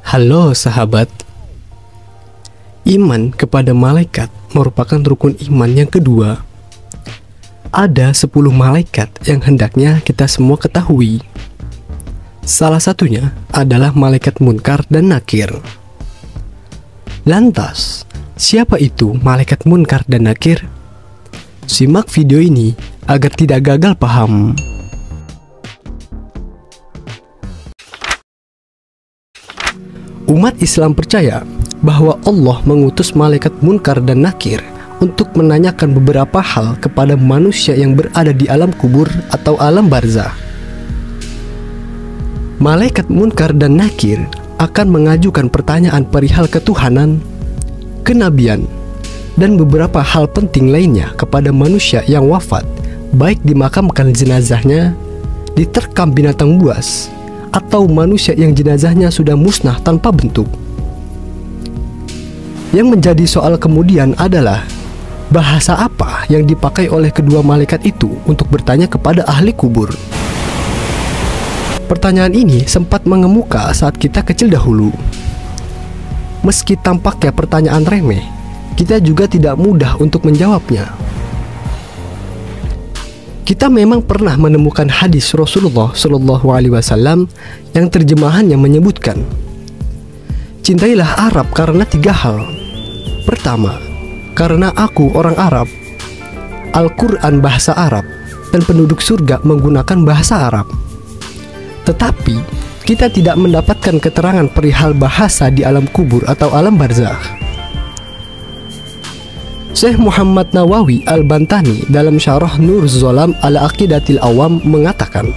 Halo sahabat, iman kepada malaikat merupakan rukun iman yang kedua. Ada 10 malaikat yang hendaknya kita semua ketahui. Salah satunya adalah malaikat munkar dan nakir. Lantas, siapa itu malaikat munkar dan nakir? Simak video ini agar tidak gagal paham. Umat Islam percaya bahwa Allah mengutus malaikat munkar dan nakir untuk menanyakan beberapa hal kepada manusia yang berada di alam kubur atau alam barzah. Malaikat munkar dan nakir akan mengajukan pertanyaan perihal ketuhanan, kenabian, dan beberapa hal penting lainnya kepada manusia yang wafat, baik dimakamkan jenazahnya, diterkam binatang buas, atau manusia yang jenazahnya sudah musnah tanpa bentuk. Yang menjadi soal kemudian adalah bahasa apa yang dipakai oleh kedua malaikat itu untuk bertanya kepada ahli kubur. Pertanyaan ini sempat mengemuka saat kita kecil dahulu. Meski tampaknya pertanyaan remeh, kita juga tidak mudah untuk menjawabnya. Kita memang pernah menemukan hadis Rasulullah SAW yang terjemahannya menyebutkan, "Cintailah Arab karena 3 hal. Pertama, karena aku orang Arab. Al-Quran bahasa Arab dan penduduk surga menggunakan bahasa Arab." Tetapi kita tidak mendapatkan keterangan perihal bahasa di alam kubur atau alam barzakh. Syekh Muhammad Nawawi Al-Bantani dalam Syarah Nur Zolam Al-Aqidatil Awam mengatakan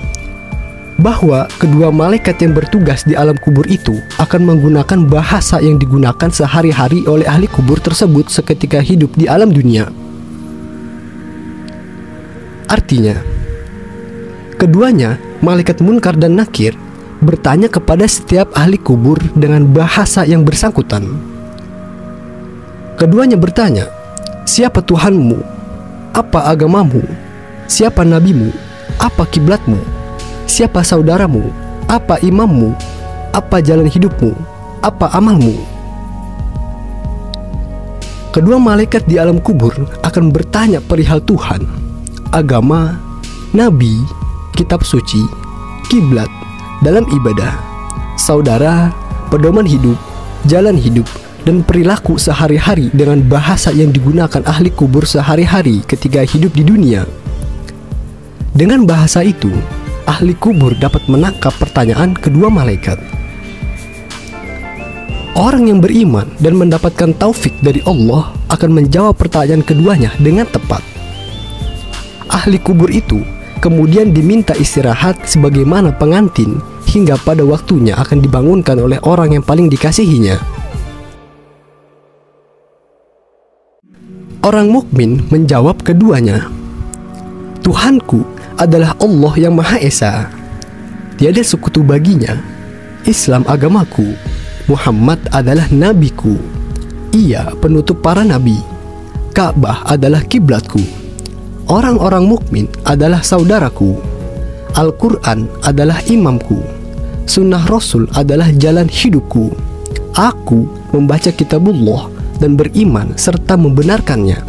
bahwa kedua malaikat yang bertugas di alam kubur itu akan menggunakan bahasa yang digunakan sehari-hari oleh ahli kubur tersebut seketika hidup di alam dunia. Artinya, keduanya, malaikat munkar dan nakir, bertanya kepada setiap ahli kubur dengan bahasa yang bersangkutan. Keduanya bertanya, "Siapa Tuhanmu? Apa agamamu? Siapa nabimu? Apa kiblatmu? Siapa saudaramu? Apa imammu? Apa jalan hidupmu? Apa amalmu?" Kedua malaikat di alam kubur akan bertanya perihal Tuhan, agama, nabi, kitab suci, kiblat dalam ibadah, saudara, pedoman hidup, jalan hidup, dan perilaku sehari-hari dengan bahasa yang digunakan ahli kubur sehari-hari ketika hidup di dunia. Dengan bahasa itu, ahli kubur dapat menangkap pertanyaan kedua malaikat. Orang yang beriman dan mendapatkan taufik dari Allah akan menjawab pertanyaan keduanya dengan tepat. Ahli kubur itu kemudian diminta istirahat sebagaimana pengantin hingga pada waktunya akan dibangunkan oleh orang yang paling dikasihinya. Orang mukmin menjawab keduanya, "Tuhanku adalah Allah yang Maha Esa. Tiada sekutu baginya. Islam agamaku. Muhammad adalah nabiku. Ia penutup para nabi. Ka'bah adalah kiblatku. Orang-orang mukmin adalah saudaraku. Al-Quran adalah imamku. Sunnah Rasul adalah jalan hidupku. Aku membaca kitabullah dan beriman serta membenarkannya."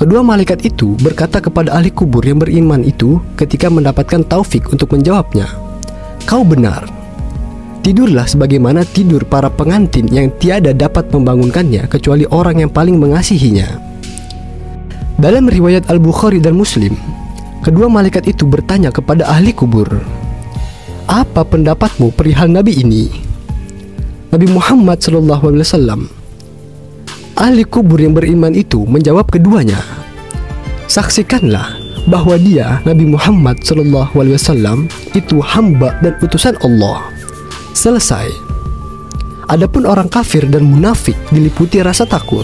Kedua malaikat itu berkata kepada ahli kubur yang beriman itu ketika mendapatkan taufik untuk menjawabnya, "Kau benar. Tidurlah sebagaimana tidur para pengantin yang tiada dapat membangunkannya kecuali orang yang paling mengasihinya." Dalam riwayat Al-Bukhari dan Muslim, kedua malaikat itu bertanya kepada ahli kubur, "Apa pendapatmu perihal nabi ini?" Nabi Muhammad SAW. Ahli kubur yang beriman itu menjawab keduanya, "Saksikanlah bahwa dia, Nabi Muhammad SAW, itu hamba dan utusan Allah." Selesai. Adapun orang kafir dan munafik diliputi rasa takut.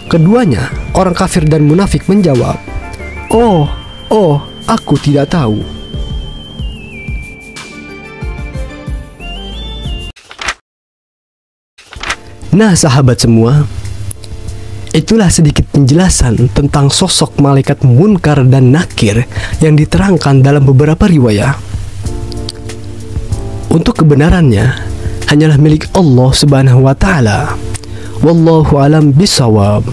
Keduanya, orang kafir dan munafik menjawab, Oh, aku tidak tahu." Nah sahabat semua, itulah sedikit penjelasan tentang sosok malaikat munkar dan nakir yang diterangkan dalam beberapa riwayat. Untuk kebenarannya, hanyalah milik Allah Subhanahu wa taala. Wallahu alam bisawab.